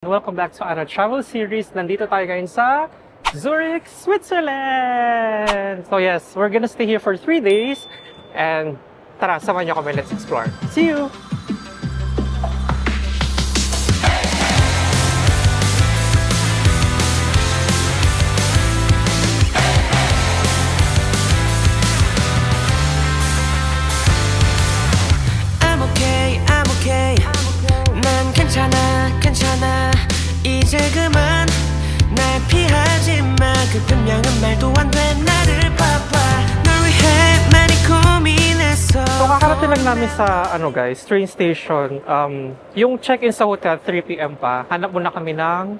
Welcome back to our travel series. Nandito tayo ngayon sa Zurich, Switzerland! So yes, we're gonna stay here for 3 days. And tara, samahan niyo kami. Let's explore. See you! I'm okay. 난 괜찮아. 이제 그만 날 피하지 마. 그 분명한 말도 안 돼. 나를 봐봐. 널 위해 많이 고민했어. So kakarating lang namin sa guys, train station. Yung check-in sa hotel 3 PM pa. Hanap muna kami ng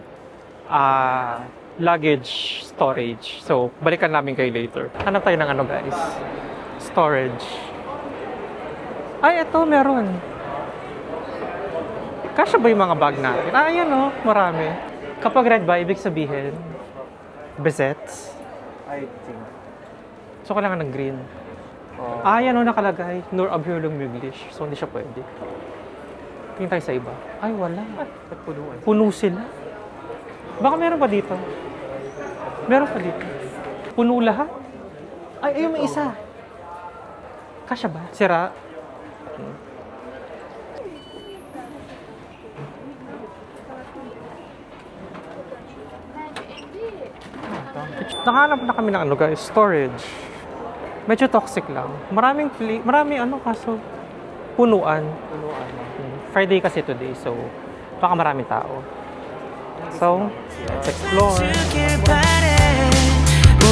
luggage storage. So balikan namin kayo later. Hanap tayo ng guys, storage. Ay, ito meron. Kasya ba yung mga bag natin? Ayan marami. Kapag red ba, ibig sabihin, besets? I think. So, kailangan ng green. Ayan nakalagay. Nur Abhulung English. So, hindi siya pwede. Tingin tayo sa iba. Ay, wala. Ba't punuan? Puno sila. Baka meron pa dito. Meron pa dito. Puno lahat. Ay, ayun, may isa. Kasya ba? Sira. Nakahanap na kami ng guys, storage. Medyo toxic lang. Marami kaso punuan. Friday kasi today, so baka maraming tao. So, let's explore.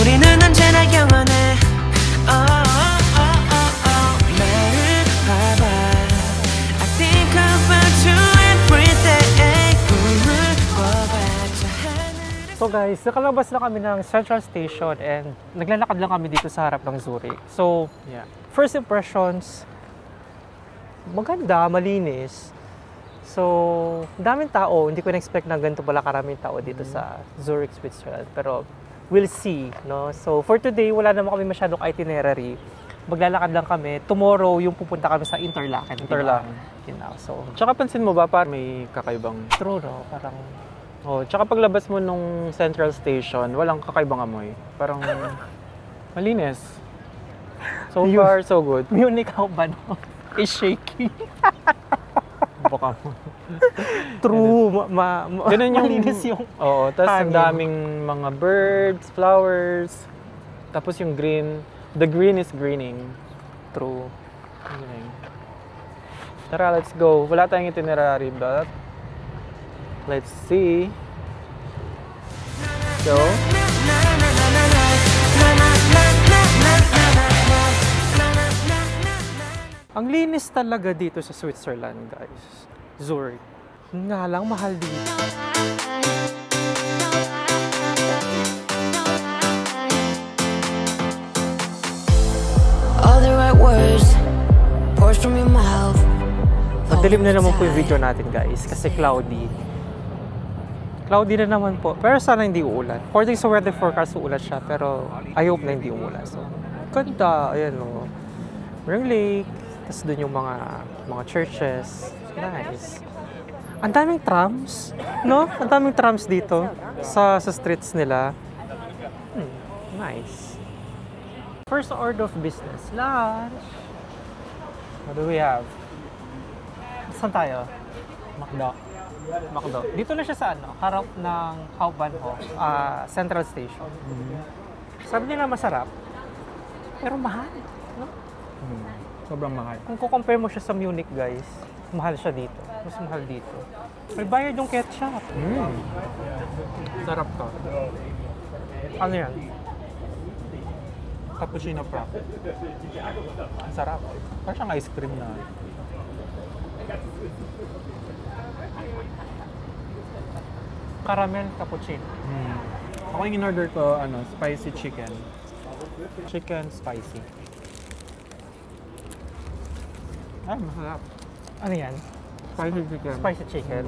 우리는 언제나 영원해. I think about you every day. So guys, nakalabas na kami ng Central Station and naglalakad lang kami dito sa harap ng Zurich. So, yeah. First impressions, maganda, malinis. So, daming tao. Hindi ko na-expect na ganito pala karaming tao dito sa Zurich, Switzerland. Pero, we'll see, no? So, for today, wala naman kami masyadong itinerary. Maglalakad lang kami. Tomorrow, yung pupunta kami sa Interlaken. Interlaken. So, Tsaka pansin mo ba, parang may kakaibang... true, no? Parang... Oh, tsaka paglabas mo nung Central Station, walang kakaibang amoy. Parang malinis. So far, so good. Munich ba no? Is shaky. Baka mo. True, Ganun yung... malinis yung Oo, tapos ang hangin. daming mga birds, flowers. Tapos yung green, the green is greening. true. Galing. Tara, let's go. Wala tayong itinerary, but let's see. So, Ang linis talaga dito sa Switzerland, guys. Zurich. Nga lang, mahal dito. All the right words pours from your mouth. Madilim na naman po yung video natin, guys, kasi cloudy. Cloudy na naman po. Pero sana hindi uulan. According sa weather forecast, uulan siya. Pero I hope na hindi uulan. So, ganda. Ayan o. Ring Lake. Tapos dun yung mga churches. Nice. Ang daming trams. No? Ang daming trams dito. Sa streets nila. Nice. First order of business. Lunch. What do we have? Saan tayo? McDo. McDo. Dito na siya sa harap ng Hauptbahnhof, Central Station. Sabi nila masarap, pero mahal. No? Sobrang mahal. Kung kukompare mo siya sa Munich, guys, mahal siya dito. Mas mahal dito. May bayad yung ketchup. Sarap to. Ano yan? Cappuccino frap. Ang sarap. Parang siyang ice cream na. Caramel cappuccino. Ako yung in-order ko, spicy chicken. Chicken spicy. Ay, masarap. Ano yan? Spicy chicken. Spicy chicken.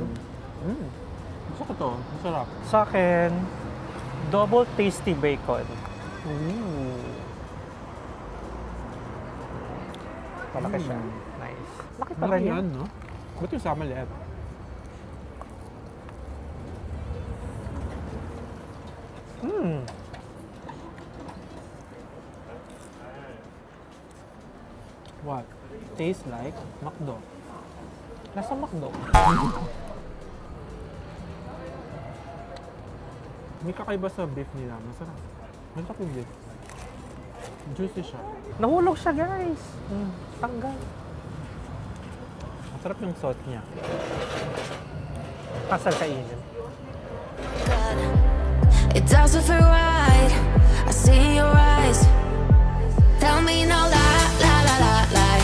Gusto ko to. Masarap. Sa akin, double tasty bacon. Malaki siya. Nice. Laki pala Malaki niya. yan, no? Ba't yung sama liit? What? Tastes like McDo. Nasa McDo. May kakaiba sa beef nila. Masarap. Masarap yung beef. Juicy siya. Nahulog siya, guys. Tanggal. Masarap yung sauce niya. Kasal kainin. It doesn't feel right. I see your eyes. Tell me no lie, lie, lie, lie, lie.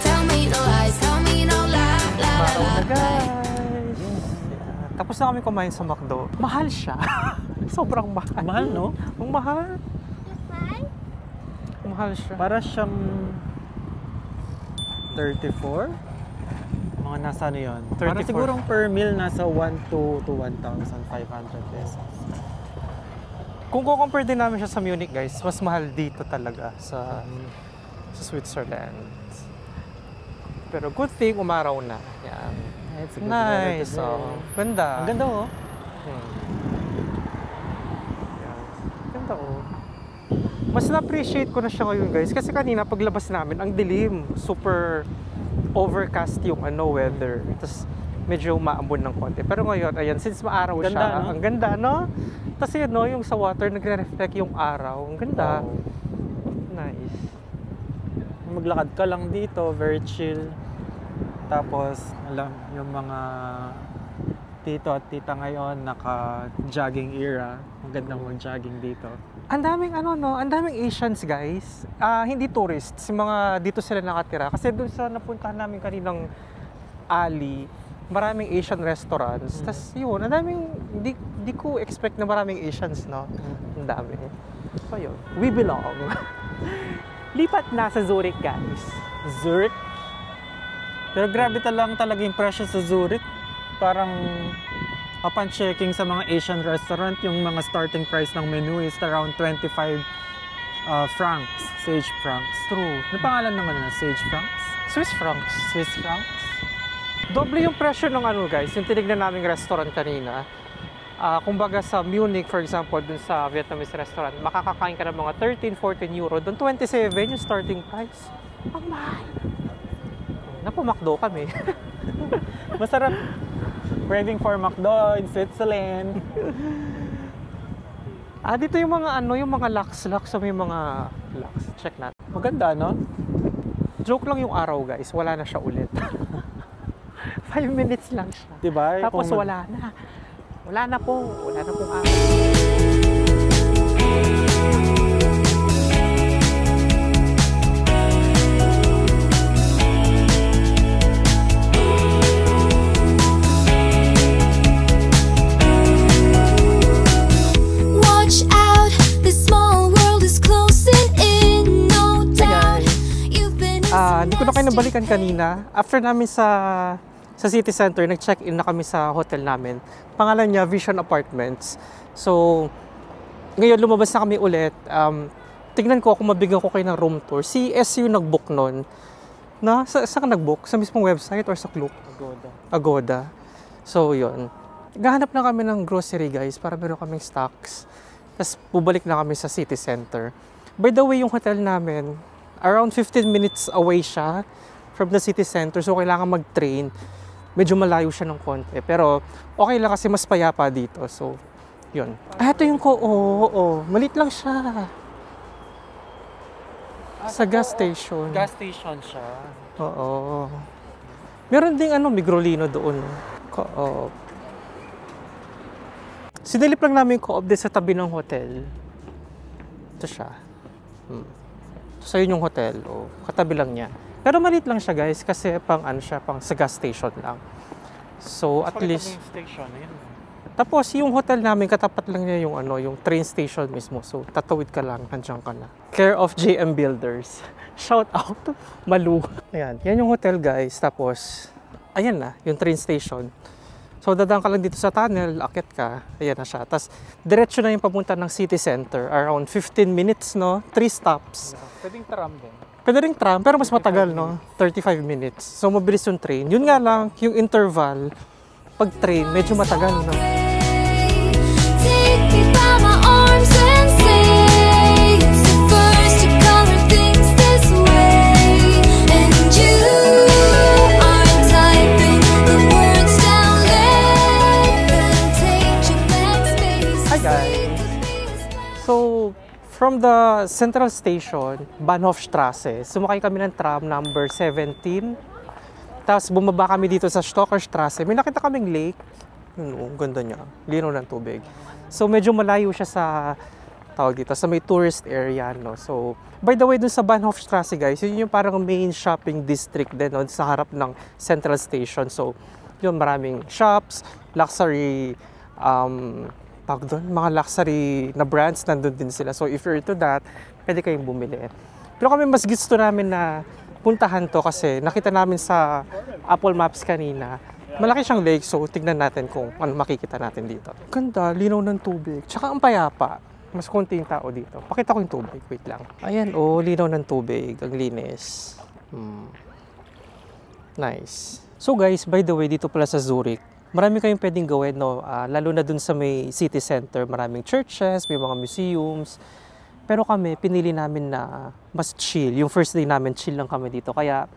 Tell me no lies. Tell me no lie, lie, lie, Maraw na, lie, lie. guys. Yeah. Tapos na kami kumain sa McDo. Mahal siya. Sobrang mahal. Mahal, no? Ang mahal. Mahal siya. Para siyang 34? Mga nasa ano yun? 34. Para sigurong per meal nasa 1 to 1,500 pesos. Kung ko-compare din namin siya sa Munich, guys, mas mahal dito talaga sa Switzerland. Pero good thing, umaraw na. Yan. It's a good Nice. weather Oh, ganda. Ang ganda, oh. Yan. Ganda, oh. Mas na-appreciate ko na siya ngayon, guys. Kasi kanina, paglabas namin, ang dilim. Super overcast yung weather. Tapos, medyo maambon ng konti. Pero ngayon, ayan, since maaraw Ganda, siya, no? ang ganda, no? Tapos yun, no, yung sa water, nagre-reflect yung araw. Ang ganda. Wow. Nice. Maglakad ka lang dito, very chill. Tapos, alam, yung mga tito at tita ngayon, naka-jogging era. Ang ganda mag-jogging dito. Ang daming ang daming Asians, guys. Hindi tourists, yung mga dito sila nakatira. Kasi doon sa napuntahan namin kaninang alley, maraming Asian restaurants. Tas yun, ang daming, di ko expect na maraming Asians, no? Ang dami. So yun, we belong. Lipat na sa Zurich, guys. Zurich? Pero grabe talaga yung presyo sa Zurich. Parang upon checking sa mga Asian restaurant, yung mga starting price ng menu is around 25 francs, Sage francs. True. Ano pangalan naman na? Sage francs? Swiss francs. Swiss francs? Doble yung presyo ng guys, yung tinignan naming restaurant kanina. Kumbaga sa Munich, for example, dun sa Vietnamese restaurant, makakakain ka ng mga 13-14 euro. Doon 27 yung starting price. Ang mahal. Napumakdo kami. Masarap. Craving for McDo in Switzerland. Dito yung mga yung mga lux. So may mga lux. Check natin. Maganda, no? Joke lang yung araw, guys. Wala na siya ulit. 5 minutes lang siya. Diba? Tapos Kung wala na. Wala na pong araw. Watch out, this small world is closing in, no doubt. You've been Hindi ko na kayo nabalikan kanina. After namin sa city center, nag-check-in na kami sa hotel namin. Pangalan niya, Vision Apartments. So, ngayon lumabas na kami ulit. Tignan ko kung mabigyan ko kayo ng room tour. Si SU nag-book nun. Saan ka nag-book? Sa mismong website or sa Klook? Agoda. So, yun. Gahanap na kami ng grocery, guys, para meron kaming stocks. Tapos, bubalik na kami sa city center. By the way, yung hotel namin, around 15 minutes away siya from the city center. So, kailangan mag-train. Medyo malayo siya ng konti. Pero, okay lang kasi mas payapa dito. So, yun. Ito yung malit lang siya. Sa gas station. gas station siya. Oo. Meron ding Migrolino doon. Co-op. Sinilip lang namin yung co-op din sa tabi ng hotel. Ito siya. So, yun yung hotel. Katabi lang niya. Pero maliit lang siya, guys, kasi pang sa gas station lang. So, at least... Station, yun. Tapos, yung hotel namin, katapat lang niya yung yung train station mismo. So, tatawid ka lang, nandiyan ka na. Care of JM Builders. Shout out, Malu. Ayan, yan yung hotel, guys. Tapos, ayan na, yung train station. So, dadaan ka lang dito sa tunnel, akit ka, ayan na siya. Tapos, diretso na yung papunta ng city center. Around 15 minutes, no? 3 stops. Pwedeng tram din. Pwede ring tram, pero mas matagal, no? 35 minutes. So, mabilis yung train. Yun nga lang, yung interval, pag train, medyo matagal, no? Take me by my arm From the Central Station, Bahnhofstrasse, sumakay kami ng tram number 17. Tapos bumaba kami dito sa Stockerstrasse. May nakita kaming lake. Yun, ganda niya. Linaw ng tubig. So medyo malayo siya sa tawag dito, sa may tourist area, no. So by the way, dun sa Bahnhofstrasse, guys, yun yung parang main shopping district din, no, sa harap ng Central Station. So yun, maraming shops, luxury tawag doon, mga luxury na brands, nandun din sila. So if you're into that, pwede kayong bumili. Pero kami mas gusto namin na puntahan to kasi nakita namin sa Apple Maps kanina, malaki siyang lake, so tignan natin kung ano makikita natin dito. Ganda, linaw ng tubig, tsaka ang payapa. Mas konti yung tao dito. Pakita ko yung tubig, wait lang. Ayan, oh, linaw ng tubig, ang linis. Nice. So guys, by the way, dito pala sa Zurich, marami kayong pwedeng gawin, no? Lalo na dun sa may city center, maraming churches, may mga museums. Pero kami, pinili namin na mas chill. Yung first day namin, chill lang kami dito. Kaya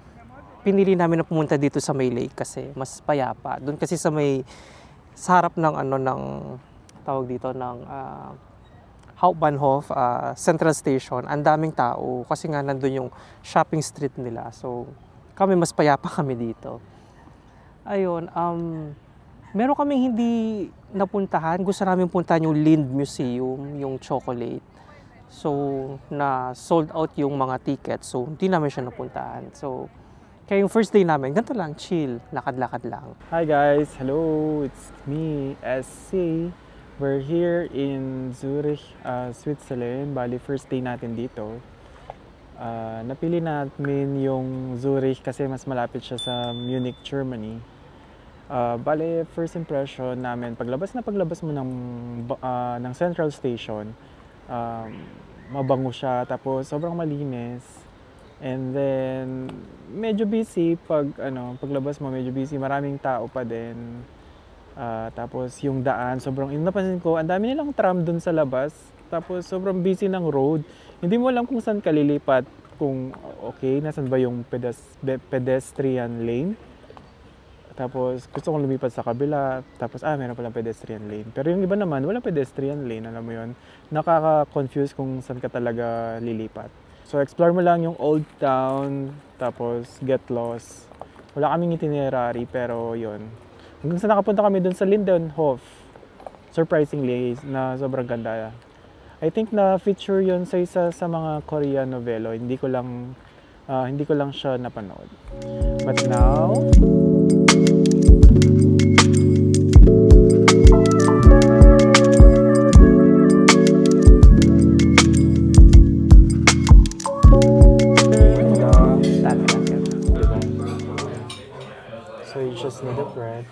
pinili namin na pumunta dito sa may lake kasi mas payapa. Doon kasi sa may, sa harap ng ano, ng tawag dito, ng Hauptbahnhof, Central Station, ang daming tao kasi nga nandun yung shopping street nila. So, kami mas payapa kami dito. Ayun, meron kaming hindi napuntahan. Gusto namin puntahan yung Lind Museum, yung chocolate. So, na sold out yung mga tickets. So, hindi namin siya napuntahan. So, kaya yung first day namin, ganito lang, chill, lakad-lakad lang. Hi guys, hello, it's me, SC. We're here in Zurich, Switzerland. Bali, first day natin dito. Napili namin yung Zurich kasi mas malapit siya sa Munich, Germany. Bali, first impression namin, paglabas mo ng Central Station, mabango siya, tapos sobrang malinis. And then, medyo busy paglabas mo, medyo busy, maraming tao pa din. Tapos yung daan, napansin ko, ang dami nilang tram dun sa labas. Tapos sobrang busy ng road. Hindi mo alam kung saan ka lilipat. Kung okay, nasan ba yung pedestrian lane. Tapos gusto kong lumipat sa kabila. Tapos meron palang pedestrian lane. Pero yung iba naman, walang pedestrian lane. Alam mo yun? Nakaka-confuse kung saan ka talaga lilipat. So explore mo lang yung Old Town. Tapos get lost. Wala kaming itinerary, pero yun. Hanggang sa nakapunta kami dun sa Lindenhof, surprisingly, na sobrang ganda. I think na feature yon sa isa sa mga Korean novela. Hindi ko lang siya napanood. But now, so you just need the bread.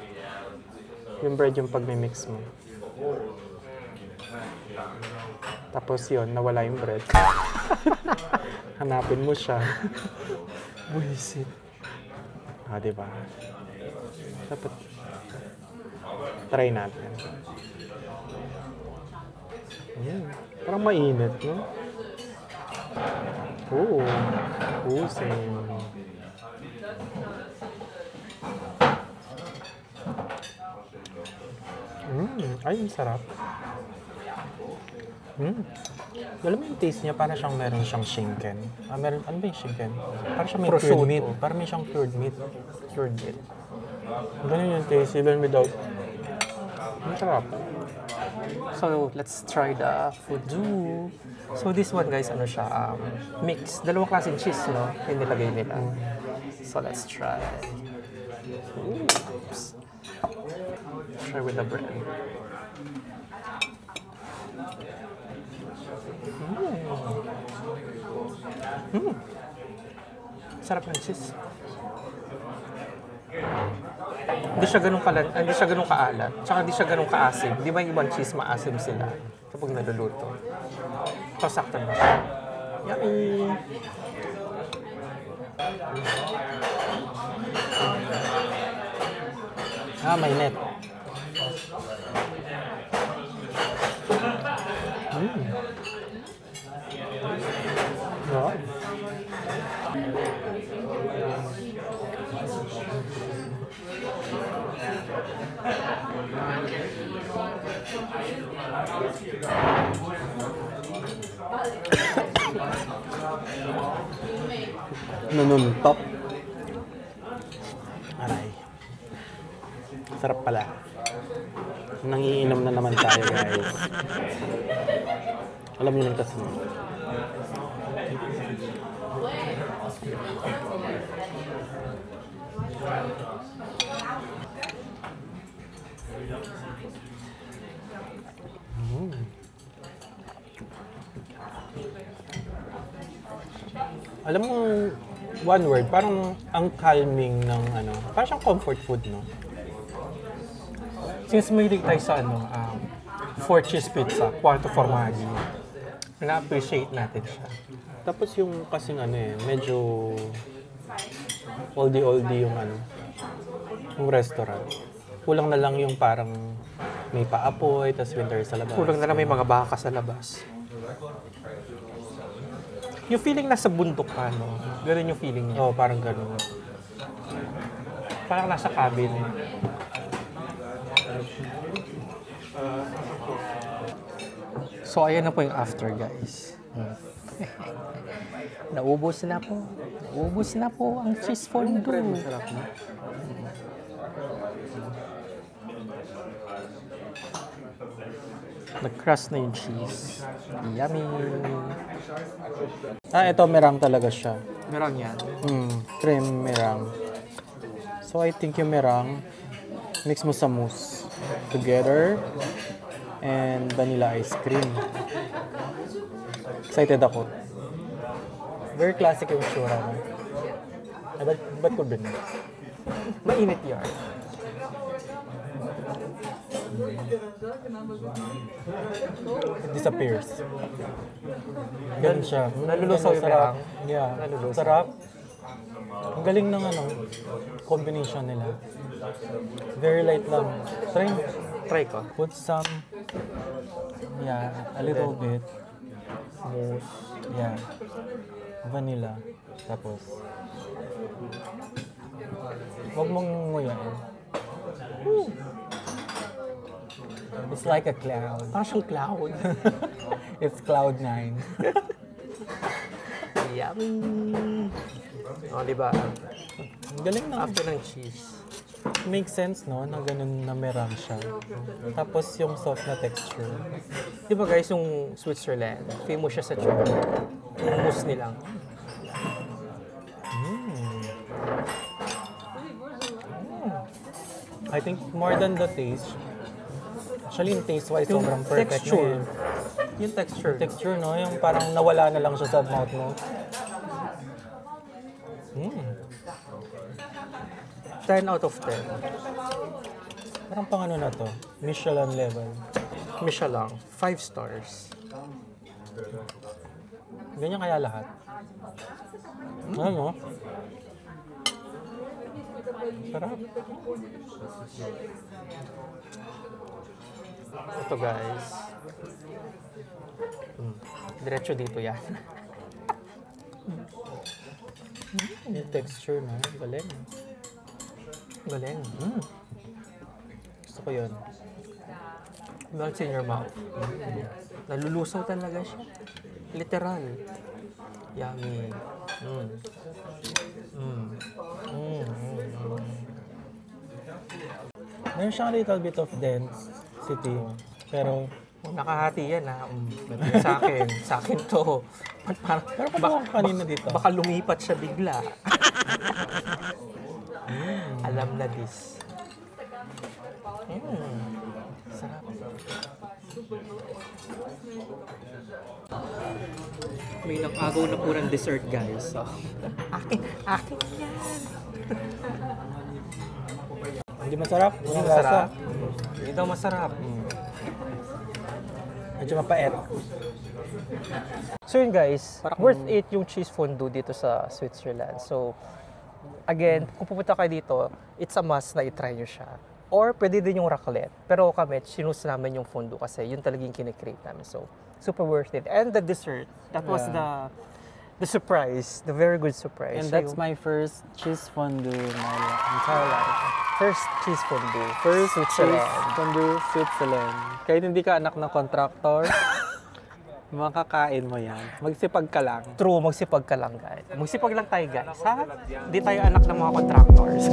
Yung bread yung pag-mix mo. Tapos yun, nawala yung bread. Hanapin mo siya. Buisit. Diba? Dapat try natin. Parang mainit, no? Same. Ay, ang sarap. Alam mo yung taste niya, parang siyang meron siyang shinken. Ano ba yung shinken? Parang siyang may cured meat. Parang may siyang cured meat. Ganun yung taste, even without. Ang sarap. So, let's try the fondue. So, this one, guys, ano siya, mix. Dalawang klaseng cheese, no? Yung nilagay nila. So, let's try. Oops. Try with the bread. Sarap ng cheese. Hindi siya ganun kaalat. Tsaka hindi siya ganun kaasim. Di ba yung ibang cheese maasim sila kapag naluluto? So, sakto na siya. Yummy! Mainit. Wow. Nanuntok. Aray. Sarap pala. Nangiinom na naman tayo, guys. Alam niyo lang kasi. Alam mo, one word, parang ang calming ng ano, parang siyang comfort food, no? Since mahilig tayo sa ano, 4 cheese pizza, 4 formaggi, na-appreciate natin siya. Tapos yung kasing ano medyo oldie-oldie yung ano, yung restaurant. Kulang na lang yung parang may paapoy, tas winter sa labas. Kulang na lang may mga baka sa labas. Yung feeling nasa bundok ka, no? Ganun yung feeling niya. Oo, parang ganun. Parang nasa cabin. So, ayan na po yung after, guys. Naubos na po. Naubos na po ang cheese fondue. Masarap na. Nag-crust na yung cheese. Yummy! Ito merang talaga siya. Merang yan. Cream merang. So, I think yung merang, mix mo sa mousse together and vanilla ice cream. Excited ako. Very classic yung tsura mo. Ba't ko din? Mainit yan. It disappears. Ganun siya. Nalulusaw yung sarap. merang. Yeah. Nalulusaw. Sarap. Ang galing ng ano, combination nila. Very light lang. Try mo. Try ko. Put some, a little bit. Mousse. Yeah. Vanilla. Tapos, huwag mong nguyain. It's like a cloud. Parang siyang cloud. It's cloud 9. Yummy! O, diba? Ang galing na. After ng cheese. Makes sense, no? Na ganun na merang siya. Tapos yung soft na texture. Di ba guys, yung Switzerland, famous siya sa chocolate. Yung mousse nilang. I think more than the taste, actually yung taste-wise Yung sobrang perfect texture. na Yung texture. Texture, no? Yung parang nawala na lang siya sa mouth mo. 10 out of 10. Parang pang ano na to? Michelin level. Michelin, 5 stars. Ganyan kaya lahat. Ano? Sarap. Ito guys. Diretso dito yan. Yung texture, no? Galing. Galing. Gusto ko yun. Melts in your mouth. Nalulusaw talaga siya. Literal. Yummy. Meron siyang a little bit of density. Pero, Nakahati yan ha. Sa akin. Sa akin to. pero kung kanina dito. Baka lumipat siya bigla. Alam na this. Sarap. May nakagaw na po ng dessert, guys. So, akin yan. Hindi masarap. Hindi Walang masarap. lasa. Hindi daw masarap. Medyo mapait. So yun guys, worth it yung cheese fondue dito sa Switzerland. So, again, kung pupunta kayo dito, it's a must na i-try nyo siya. Or pwede din yung raclette. Pero kami, sinus namin yung fondue kasi yun talagang kinikrave namin. So, super worth it. And the dessert, that was the surprise, the very good surprise. And that's my first cheese fondue in my entire life. first cheese fondue. First Switzerland. cheese fondue, Switzerland. Kahit hindi ka anak ng contractor, Makakain mo yan. Magsipag ka lang. True, magsipag ka lang guys. Magsipag lang tayo guys, ha? Hindi tayo anak ng mga contractors.